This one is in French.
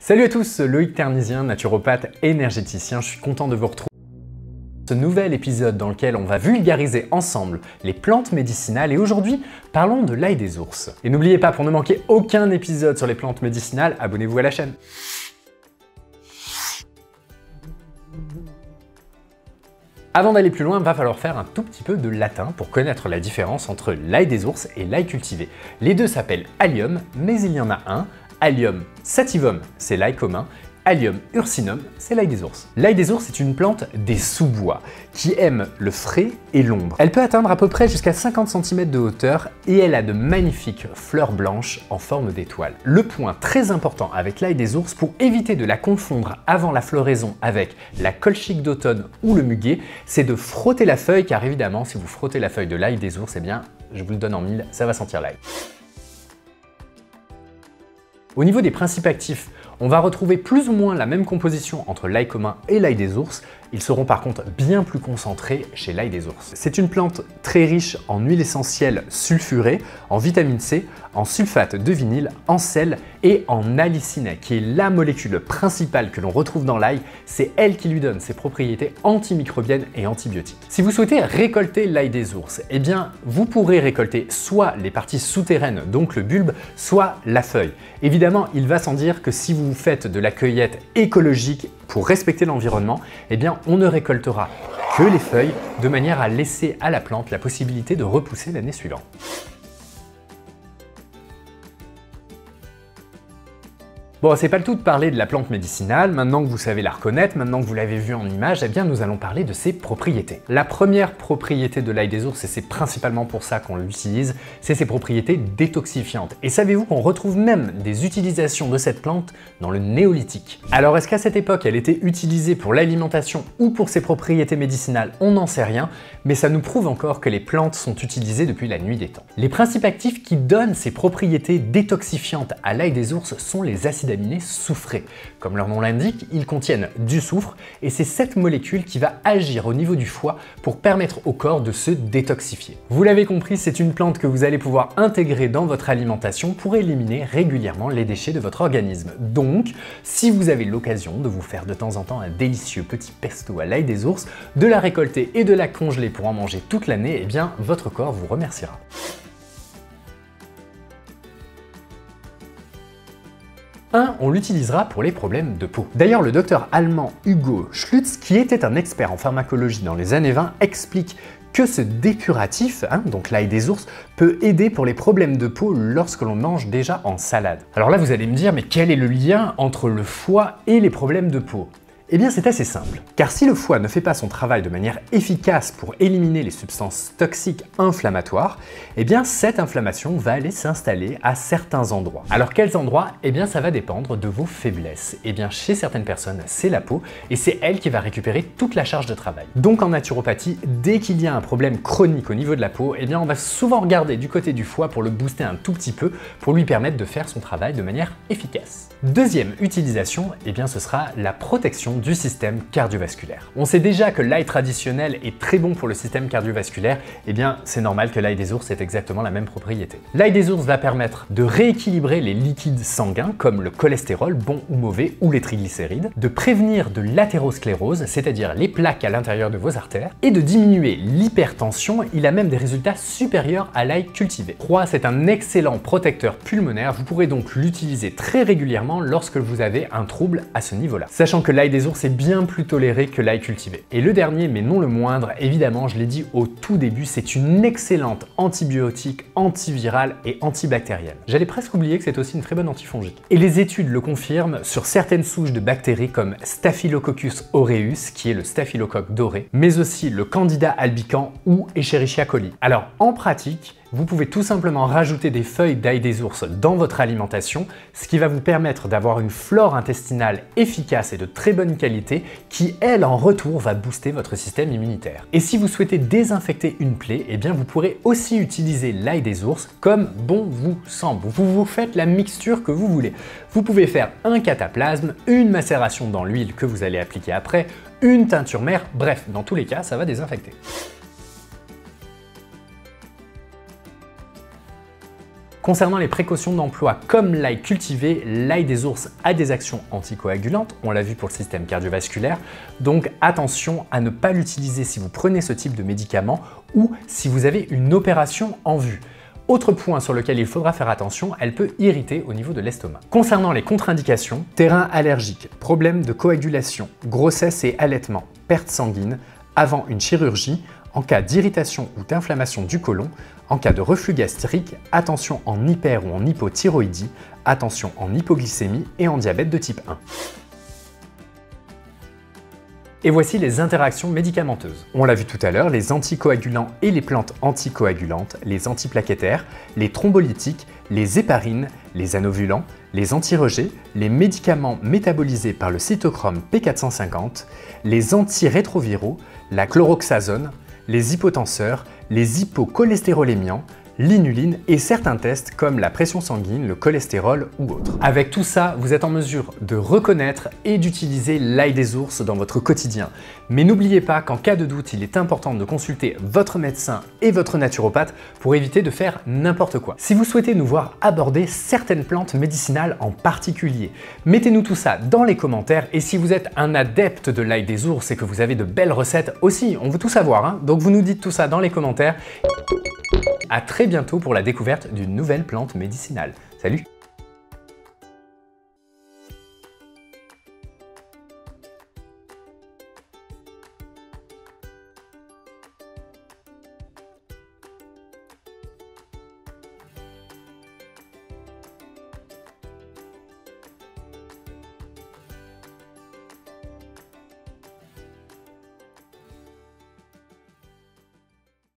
Salut à tous, Loïc Ternisien, naturopathe énergéticien, je suis content de vous retrouver dans ce nouvel épisode dans lequel on va vulgariser ensemble les plantes médicinales et aujourd'hui, parlons de l'ail des ours. Et n'oubliez pas, pour ne manquer aucun épisode sur les plantes médicinales, abonnez-vous à la chaîne. Avant d'aller plus loin, il va falloir faire un tout petit peu de latin pour connaître la différence entre l'ail des ours et l'ail cultivé. Les deux s'appellent allium, mais il y en a un, Allium sativum, c'est l'ail commun, Allium ursinum, c'est l'ail des ours. L'ail des ours est une plante des sous-bois qui aime le frais et l'ombre. Elle peut atteindre à peu près jusqu'à 50 cm de hauteur et elle a de magnifiques fleurs blanches en forme d'étoile. Le point très important avec l'ail des ours pour éviter de la confondre avant la floraison avec la colchique d'automne ou le muguet, c'est de frotter la feuille car évidemment si vous frottez la feuille de l'ail des ours, eh bien je vous le donne en mille, ça va sentir l'ail. Au niveau des principes actifs, on va retrouver plus ou moins la même composition entre l'ail commun et l'ail des ours. Ils seront par contre bien plus concentrés chez l'ail des ours. C'est une plante très riche en huile essentielle sulfurée, en vitamine C, en sulfate de vinyle, en sel et en allicine, qui est la molécule principale que l'on retrouve dans l'ail. C'est elle qui lui donne ses propriétés antimicrobiennes et antibiotiques. Si vous souhaitez récolter l'ail des ours, eh bien vous pourrez récolter soit les parties souterraines, donc le bulbe, soit la feuille. Évidemment, il va sans dire que si vous faites de la cueillette écologique pour respecter l'environnement, eh bien on ne récoltera que les feuilles de manière à laisser à la plante la possibilité de repousser l'année suivante. Bon, c'est pas le tout de parler de la plante médicinale, maintenant que vous savez la reconnaître, maintenant que vous l'avez vue en image, eh bien nous allons parler de ses propriétés. La première propriété de l'ail des ours, et c'est principalement pour ça qu'on l'utilise, c'est ses propriétés détoxifiantes. Et savez-vous qu'on retrouve même des utilisations de cette plante dans le néolithique? Alors est-ce qu'à cette époque elle était utilisée pour l'alimentation ou pour ses propriétés médicinales? On n'en sait rien, mais ça nous prouve encore que les plantes sont utilisées depuis la nuit des temps. Les principes actifs qui donnent ces propriétés détoxifiantes à l'ail des ours sont les acides aminés soufrés. Comme leur nom l'indique, ils contiennent du soufre et c'est cette molécule qui va agir au niveau du foie pour permettre au corps de se détoxifier. Vous l'avez compris, c'est une plante que vous allez pouvoir intégrer dans votre alimentation pour éliminer régulièrement les déchets de votre organisme. Donc, si vous avez l'occasion de vous faire de temps en temps un délicieux petit pesto à l'ail des ours, de la récolter et de la congeler pour en manger toute l'année, eh bien votre corps vous remerciera. On l'utilisera pour les problèmes de peau. D'ailleurs, le docteur allemand Hugo Schlutz, qui était un expert en pharmacologie dans les années 20, explique que ce dépuratif, donc l'ail des ours, peut aider pour les problèmes de peau lorsque l'on mange déjà en salade. Alors là, vous allez me dire, mais quel est le lien entre le foie et les problèmes de peau ? Eh bien c'est assez simple, car si le foie ne fait pas son travail de manière efficace pour éliminer les substances toxiques inflammatoires, eh bien cette inflammation va aller s'installer à certains endroits. Alors quels endroits? Eh bien ça va dépendre de vos faiblesses. Eh bien chez certaines personnes, c'est la peau et c'est elle qui va récupérer toute la charge de travail. Donc en naturopathie, dès qu'il y a un problème chronique au niveau de la peau, eh bien on va souvent regarder du côté du foie pour le booster un tout petit peu, pour lui permettre de faire son travail de manière efficace. Deuxième utilisation, eh bien ce sera la protection du système cardiovasculaire. On sait déjà que l'ail traditionnel est très bon pour le système cardiovasculaire, et bien c'est normal que l'ail des ours ait exactement la même propriété. L'ail des ours va permettre de rééquilibrer les liquides sanguins comme le cholestérol, bon ou mauvais, ou les triglycérides, de prévenir de l'athérosclérose, c'est-à-dire les plaques à l'intérieur de vos artères, et de diminuer l'hypertension. Il a même des résultats supérieurs à l'ail cultivé. 3. C'est un excellent protecteur pulmonaire, vous pourrez donc l'utiliser très régulièrement lorsque vous avez un trouble à ce niveau-là. Sachant que l'ail des ours est bien plus toléré que l'ail cultivé. Et le dernier, mais non le moindre, évidemment, je l'ai dit au tout début, c'est une excellente antibiotique, antivirale et antibactérienne. J'allais presque oublier que c'est aussi une très bonne antifongique. Et les études le confirment sur certaines souches de bactéries comme Staphylococcus aureus, qui est le staphylocoque doré, mais aussi le Candida albicans ou Escherichia coli. Alors en pratique, vous pouvez tout simplement rajouter des feuilles d'ail des ours dans votre alimentation, ce qui va vous permettre d'avoir une flore intestinale efficace et de très bonne qualité qui, elle, en retour, va booster votre système immunitaire. Et si vous souhaitez désinfecter une plaie, eh bien vous pourrez aussi utiliser l'ail des ours comme bon vous semble. Vous faites la mixture que vous voulez. Vous pouvez faire un cataplasme, une macération dans l'huile que vous allez appliquer après, une teinture mère, bref, dans tous les cas, ça va désinfecter. Concernant les précautions d'emploi comme l'ail cultivé, l'ail des ours a des actions anticoagulantes, on l'a vu pour le système cardiovasculaire, donc attention à ne pas l'utiliser si vous prenez ce type de médicament ou si vous avez une opération en vue. Autre point sur lequel il faudra faire attention, elle peut irriter au niveau de l'estomac. Concernant les contre-indications, terrain allergique, problème de coagulation, grossesse et allaitement, perte sanguine, avant une chirurgie, en cas d'irritation ou d'inflammation du côlon, en cas de reflux gastrique, attention en hyper ou en hypothyroïdie, attention en hypoglycémie et en diabète de type 1. Et voici les interactions médicamenteuses. On l'a vu tout à l'heure, les anticoagulants et les plantes anticoagulantes, les antiplaquettaires, les thrombolytiques, les héparines, les anovulants, les antirejets, les médicaments métabolisés par le cytochrome P450, les antirétroviraux, la chloroxazone, les hypotenseurs, les hypocholestérolémiants, l'inuline et certains tests comme la pression sanguine, le cholestérol ou autres. Avec tout ça, vous êtes en mesure de reconnaître et d'utiliser l'ail des ours dans votre quotidien. Mais n'oubliez pas qu'en cas de doute, il est important de consulter votre médecin et votre naturopathe pour éviter de faire n'importe quoi. Si vous souhaitez nous voir aborder certaines plantes médicinales en particulier, mettez-nous tout ça dans les commentaires et si vous êtes un adepte de l'ail des ours et que vous avez de belles recettes aussi, on veut tout savoir, hein. Donc vous nous dites tout ça dans les commentaires. À très bientôt pour la découverte d'une nouvelle plante médicinale. Salut!